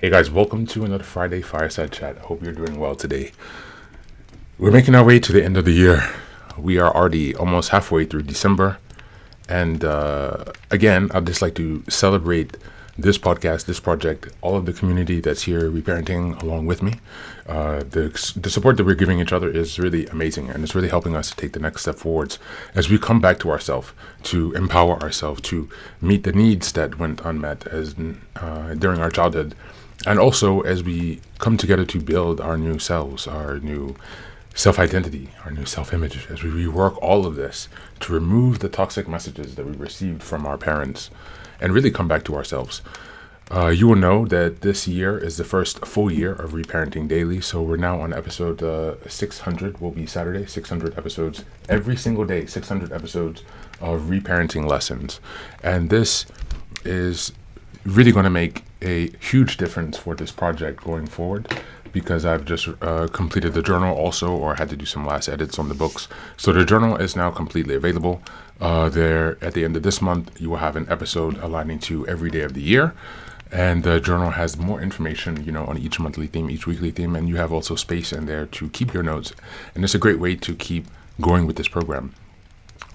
Hey guys, welcome to another Friday Fireside Chat. I hope you're doing well today. We're making our way to the end of the year. We are already almost halfway through December. And again, I'd just like to celebrate this podcast, this project, all of the community that's here reparenting along with me. The support that we're giving each other is really amazing, and it's really helping us to take the next step forwards as we come back to ourselves, to empower ourselves, to meet the needs that went unmet as during our childhood, and also as we come together to build our new selves, our new self-identity, our new self-image, as we rework all of this to remove the toxic messages that we received from our parents and really come back to ourselves. You will know that this year is the first full year of Reparenting Daily, so we're now on episode 600, will be Saturday, 600 episodes, every single day, 600 episodes of reparenting lessons. And this is really going to make a huge difference for this project going forward, because I've just completed the journal also, or had to do some last edits on the books. So the journal is now completely available. There, at the end of this month, you will have an episode aligning to every day of the year. And the journal has more information, on each monthly theme, each weekly theme, and you have also space in there to keep your notes. And it's a great way to keep going with this program.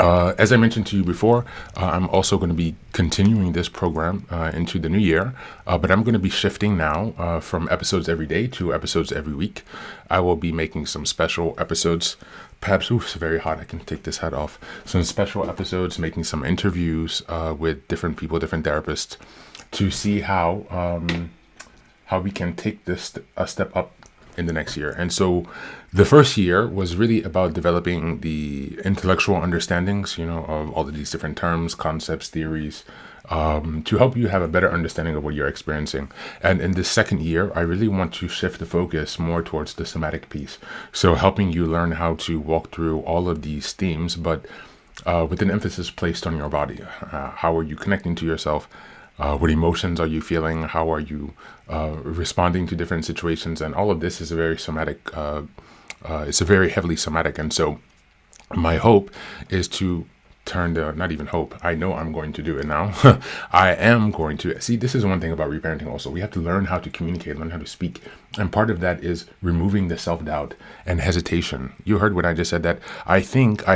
As I mentioned to you before, I'm also going to be continuing this program into the new year, but I'm going to be shifting now from episodes every day to episodes every week. I will be making some special episodes. Perhaps, it's very hot, I can take this hat off. Some special episodes, making some interviews with different people, different therapists, to see how we can take this a step up in the next year. And so the first year was really about developing the intellectual understandings, of all of these different terms, concepts, theories, to help you have a better understanding of what you're experiencing. And in this second year, I really want to shift the focus more towards the somatic piece. So helping you learn how to walk through all of these themes, but with an emphasis placed on your body. How are you connecting to yourself? What emotions are you feeling? How are you responding to different situations? And all of this is a very somatic, it's a very heavily somatic. And so my hope is to not even hope, I know I'm going to do it now. I am going to. See, this is one thing about reparenting also. We have to learn how to communicate, learn how to speak. And part of that is removing the self-doubt and hesitation. You heard when I just said that. I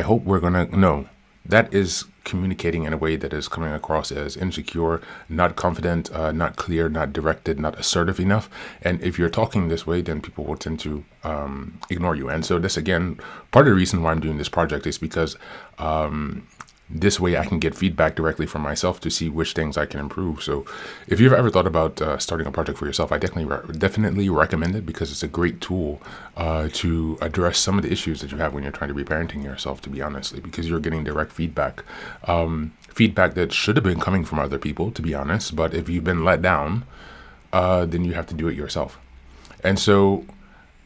hope we're going to know. That is communicating in a way that is coming across as insecure, not confident, not clear, not directed, not assertive enough. And if you're talking this way, then people will tend to ignore you. And so this, again, part of the reason why I'm doing this project is because this way I can get feedback directly from myself to see which things I can improve. So if you've ever thought about starting a project for yourself, I definitely recommend it, because it's a great tool to address some of the issues that you have when you're trying to be parenting yourself, to be honestly, because you're getting direct feedback. Feedback that should have been coming from other people, to be honest. But if you've been let down, then you have to do it yourself. And so,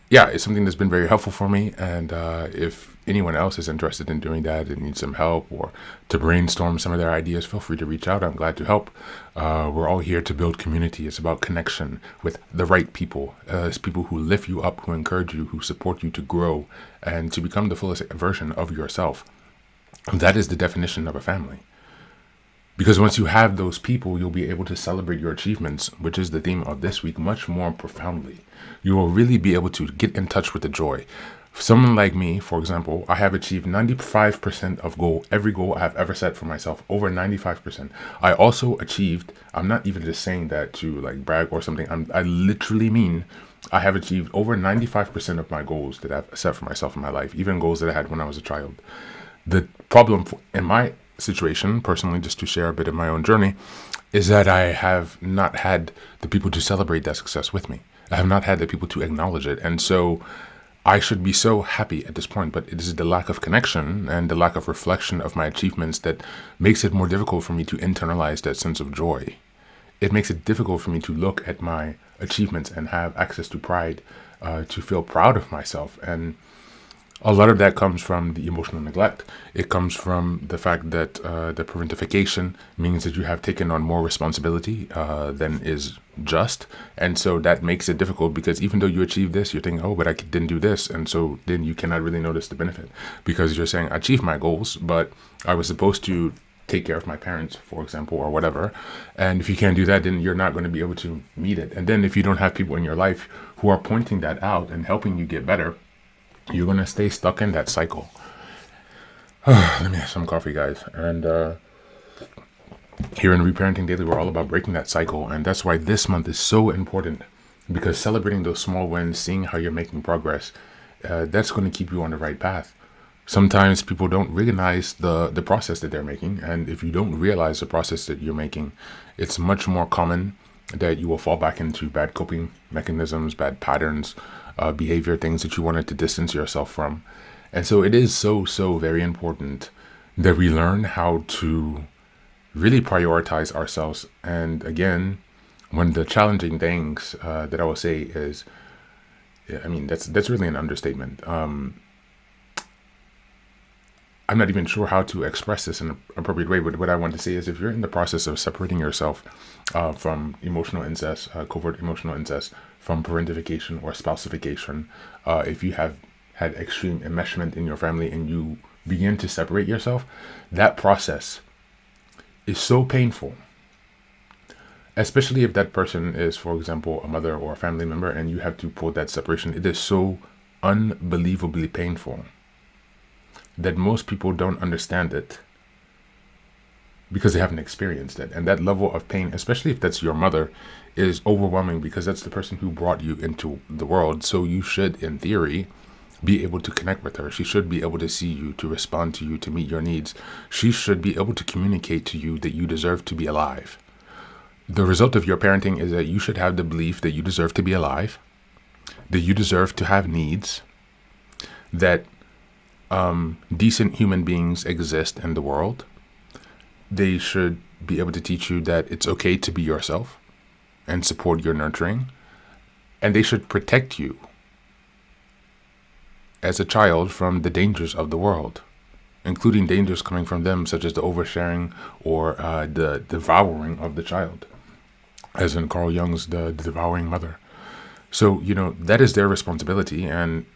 yeah, it's something that's been very helpful for me. And if anyone else is interested in doing that and needs some help, or to brainstorm some of their ideas, feel free to reach out. I'm glad to help. We're all here to build community. It's about connection with the right people. It's people who lift you up, who encourage you, who support you to grow and to become the fullest version of yourself. And that is the definition of a family. Because once you have those people, you'll be able to celebrate your achievements, which is the theme of this week, much more profoundly. You will really be able to get in touch with the joy. Someone like me, for example, I have achieved 95% of every goal I have ever set for myself, over 95%. I also achieved, I'm not even just saying that to like brag or something, I literally mean I have achieved over 95% of my goals that I've set for myself in my life, even goals that I had when I was a child. The problem in my situation, personally, just to share a bit of my own journey, is that I have not had the people to celebrate that success with me. I have not had the people to acknowledge it. And so I should be so happy at this point, but it is the lack of connection and the lack of reflection of my achievements that makes it more difficult for me to internalize that sense of joy. It makes it difficult for me to look at my achievements and have access to pride, to feel proud of myself. And a lot of that comes from the emotional neglect. It comes from the fact that the parentification means that you have taken on more responsibility than is just. And so that makes it difficult, because even though you achieve this, you're thinking, oh, but I didn't do this. And so then you cannot really notice the benefit, because you're saying, I achieved my goals, but I was supposed to take care of my parents, for example, or whatever. And if you can't do that, then you're not going to be able to meet it. And then if you don't have people in your life who are pointing that out and helping you get better, you're going to stay stuck in that cycle. Let me have some coffee, guys. And here in Reparenting Daily, we're all about breaking that cycle. And that's why this month is so important, because celebrating those small wins, seeing how you're making progress, that's going to keep you on the right path. Sometimes people don't recognize the process that they're making. And if you don't realize the process that you're making, it's much more common that you will fall back into bad coping mechanisms, bad patterns, behavior, things that you wanted to distance yourself from. And so it is so very important that we learn how to really prioritize ourselves. And again, one of the challenging things that I will say is, I mean, that's really an understatement. I'm not even sure how to express this in an appropriate way, but what I want to say is, if you're in the process of separating yourself from emotional incest, covert emotional incest, from parentification or spousification, if you have had extreme enmeshment in your family and you begin to separate yourself, that process is so painful. Especially if that person is, for example, a mother or a family member, and you have to pull that separation. It is so unbelievably painful that most people don't understand it because they haven't experienced it. And that level of pain, especially if that's your mother, is overwhelming, because that's the person who brought you into the world. So you should, in theory, be able to connect with her. She should be able to see you, to respond to you, to meet your needs. She should be able to communicate to you that you deserve to be alive. The result of your parenting is that you should have the belief that you deserve to be alive, that you deserve to have needs, that decent human beings exist in the world. They should be able to teach you that it's okay to be yourself and support your nurturing. And they should protect you as a child from the dangers of the world, including dangers coming from them, such as the oversharing or the devouring of the child, as in Carl Jung's The Devouring Mother. So, that is their responsibility, and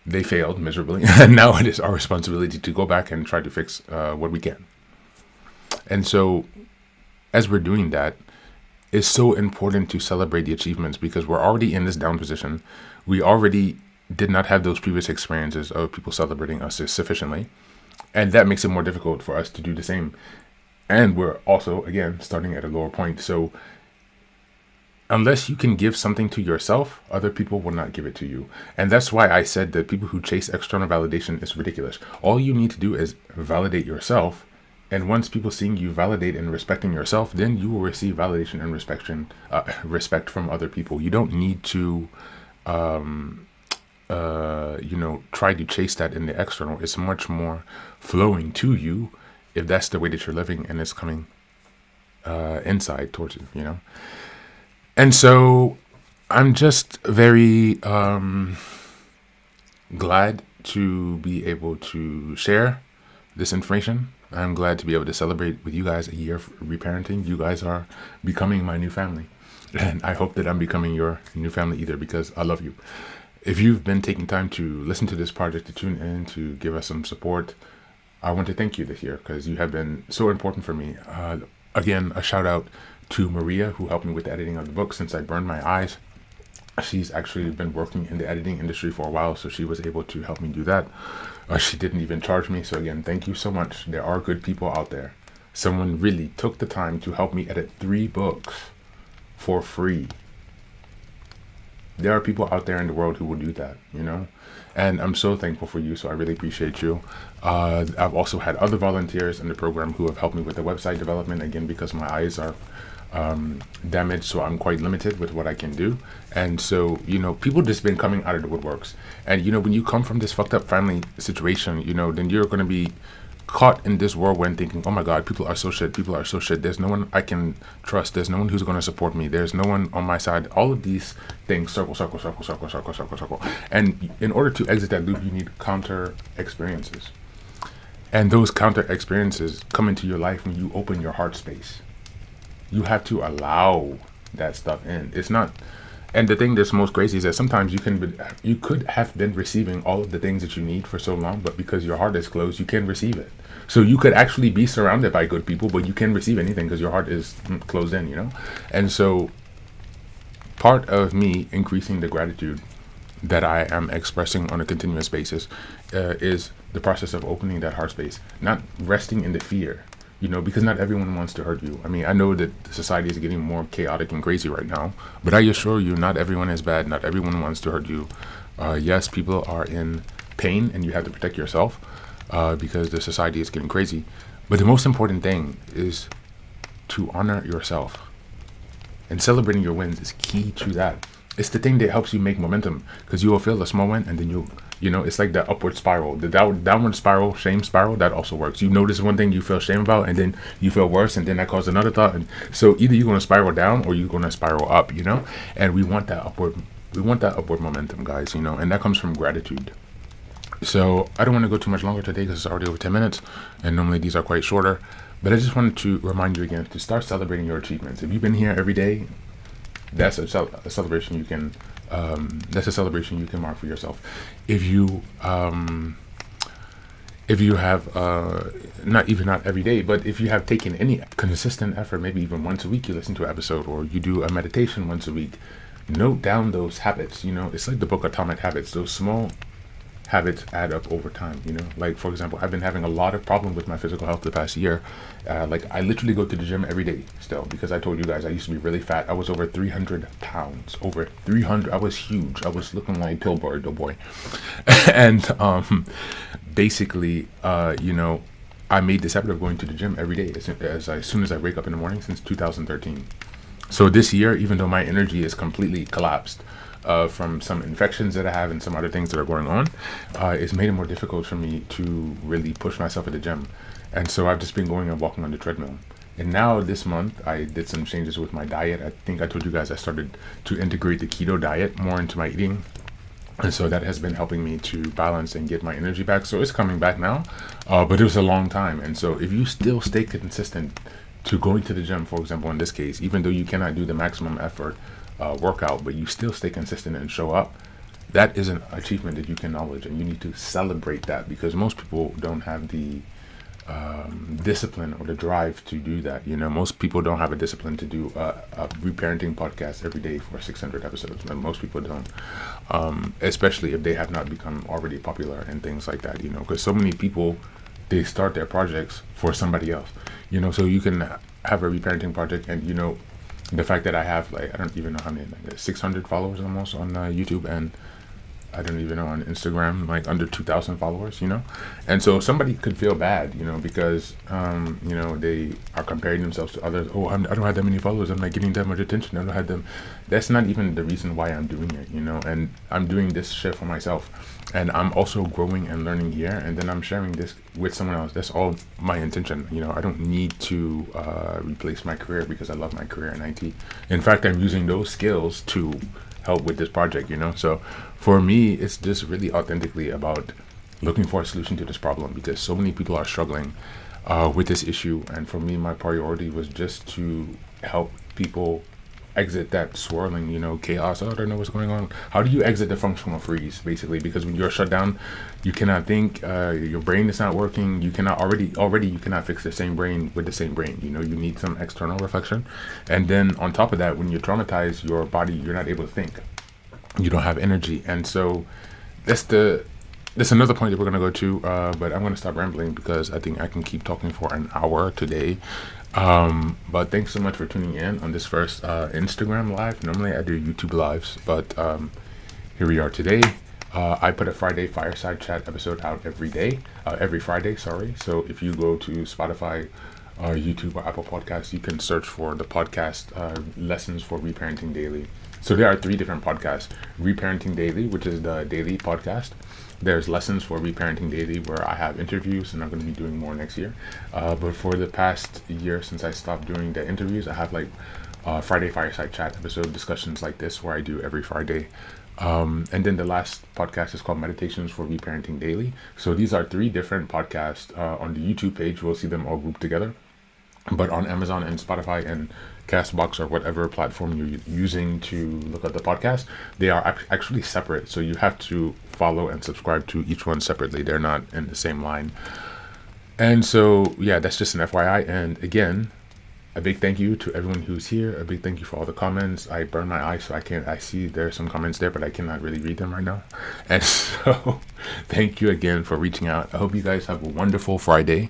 they failed miserably. And now it is our responsibility to go back and try to fix what we can. And so, as we're doing that, it's so important to celebrate the achievements, because we're already in this down position. We already did not have those previous experiences of people celebrating us sufficiently. And that makes it more difficult for us to do the same. And we're also, again, starting at a lower point. So unless you can give something to yourself, other people will not give it to you. And that's why I said that people who chase external validation is ridiculous. All you need to do is validate yourself. And once people seeing you validate and respecting yourself, then you will receive validation and respect from other people. You don't need to, try to chase that in the external. It's much more flowing to you if that's the way that you're living, and it's coming inside towards you, And so I'm just very glad to be able to share this information. I'm glad to be able to celebrate with you guys a year of reparenting. You guys are becoming my new family. And I hope that I'm becoming your new family either, because I love you. If you've been taking time to listen to this project, to tune in, to give us some support, I want to thank you this year, because you have been so important for me. Again, a shout out to Maria, who helped me with the editing of the book since I burned my eyes. She's actually been working in the editing industry for a while, so she was able to help me do that. She didn't even charge me. So again, thank you so much. There are good people out there. Someone really took the time to help me edit 3 books for free. There are people out there in the world who will do that, and I'm so thankful for you. So I really appreciate you. I've also had other volunteers in the program who have helped me with the website development, again, because my eyes are damaged, so I'm quite limited with what I can do. And so, people just been coming out of the woodworks. And, when you come from this fucked up family situation, then you're going to be caught in this whirlwind thinking, oh my God, people are so shit. There's no one I can trust. There's no one who's going to support me. There's no one on my side. All of these things, circle. And in order to exit that loop, you need counter experiences. And those counter experiences come into your life when you open your heart space. You have to allow that stuff in. It's not And the thing that's most crazy is that sometimes you could have been receiving all of the things that you need for so long, but because your heart is closed, you can't receive it. So you could actually be surrounded by good people, but you can't receive anything because your heart is closed in, you know? And so part of me increasing the gratitude that I am expressing on a continuous basis is the process of opening that heart space, not resting in the fear, you know, because not everyone wants to hurt you. I mean, I know that the society is getting more chaotic and crazy right now, but I assure you, not everyone is bad. Not everyone wants to hurt you. Yes, people are in pain and you have to protect yourself because the society is getting crazy. But the most important thing is to honor yourself. And celebrating your wins is key to that. It's the thing that helps you make momentum because you will feel a small win and then you know, it's like the upward spiral, the downward spiral, shame spiral. That also works. You notice one thing you feel shame about and then you feel worse and then that causes another thought. And so either you're going to spiral down or you're going to spiral up, you know, and we want that upward momentum, guys, you know, and that comes from gratitude. So I don't want to go too much longer today because it's already over 10 minutes and normally these are quite shorter. But I just wanted to remind you again to start celebrating your achievements. If you've been here every day, that's a celebration you can. That's a celebration you can mark for yourself. If you have not every day, but if you have taken any consistent effort, maybe even once a week, you listen to an episode or you do a meditation once a week. Note down those habits. You know, it's like the book Atomic Habits. Those small habits add up over time, you know. Like, for example, I've been having a lot of problems with my physical health the past year. Like, I literally go to the gym every day still because I told you guys I used to be really fat. I was over 300 pounds, over 300. I was huge. I was looking like Pillboy, the boy. And basically, you know, I made this habit of going to the gym every day as soon as I wake up in the morning since 2013. So this year, even though my energy is completely collapsed, from some infections that I have and some other things that are going on, it's made it more difficult for me to really push myself at the gym. And so I've just been going and walking on the treadmill. And now this month, I did some changes with my diet. I think I told you guys I started to integrate the keto diet more into my eating. And so that has been helping me to balance and get my energy back. So it's coming back now, but it was a long time. And so if you still stay consistent to going to the gym, for example, in this case, even though you cannot do the maximum effort workout, but you still stay consistent and show up, that is an achievement that you can acknowledge, and you need to celebrate that because most people don't have the discipline or the drive to do that. You know, most people don't have a discipline to do a reparenting podcast every day for 600 episodes. And most people don't, especially if they have not become already popular and things like that, you know, because so many people, they start their projects for somebody else, you know. So you can have a reparenting project and, you know, the fact that I have, like, I don't even know how many, like 600 followers almost on YouTube, and I don't even know on Instagram, like under 2,000 followers, you know. And so somebody could feel bad, you know, because, you know, they are comparing themselves to others. Oh, I don't have that many followers. I'm not getting that much attention. I don't have them. That's not even the reason why I'm doing it, you know. And I'm doing this shit for myself. And I'm also growing and learning here. And then I'm sharing this with someone else. That's all my intention. You know, I don't need to replace my career because I love my career in IT. In fact, I'm using those skills to help with this project, you know. So for me, it's just really authentically about looking for a solution to this problem because so many people are struggling with this issue. And for me, my priority was just to help people exit that swirling, you know, chaos. Oh, I don't know what's going on. How do you exit the functional freeze, basically? Because when you're shut down, you cannot think. Your brain is not working. You cannot already you cannot fix the same brain with the same brain. You know, you need some external reflection. And then on top of that, when you're traumatized, your body, you're not able to think. You don't have energy. And so that's another point that we're going to go to, but I'm going to stop rambling because I think I can keep talking for an hour today. But thanks so much for tuning in on this first Instagram live. Normally I do YouTube lives, but here we are today. I put a Friday Fireside Chat episode out every Friday, sorry. So if you go to Spotify, YouTube, or Apple Podcasts, you can search for the podcast Lessons for Reparenting Daily. So there are 3 different podcasts. Reparenting Daily, which is the daily podcast. There's Lessons for Reparenting Daily, where I have interviews, and I'm going to be doing more next year. But for the past year, since I stopped doing the interviews, I have like Friday Fireside Chat episode discussions like this, where I do every Friday. And then the last podcast is called Meditations for Reparenting Daily. So these are 3 different podcasts on the YouTube page. We'll see them all grouped together. But on Amazon and Spotify and Castbox or whatever platform you're using to look at the podcast, they are actually separate. So you have to follow and subscribe to each one separately. They're not in the same line. And so, yeah, that's just an FYI. And again, a big thank you to everyone who's here. A big thank you for all the comments. I burn my eyes, so I see there's some comments there, but I cannot really read them right now. And so thank you again for reaching out. I hope you guys have a wonderful Friday,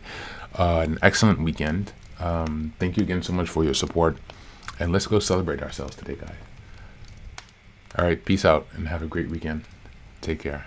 an excellent weekend. Thank you again so much for your support. And let's go celebrate ourselves today, guys. All right, peace out and have a great weekend. Take care.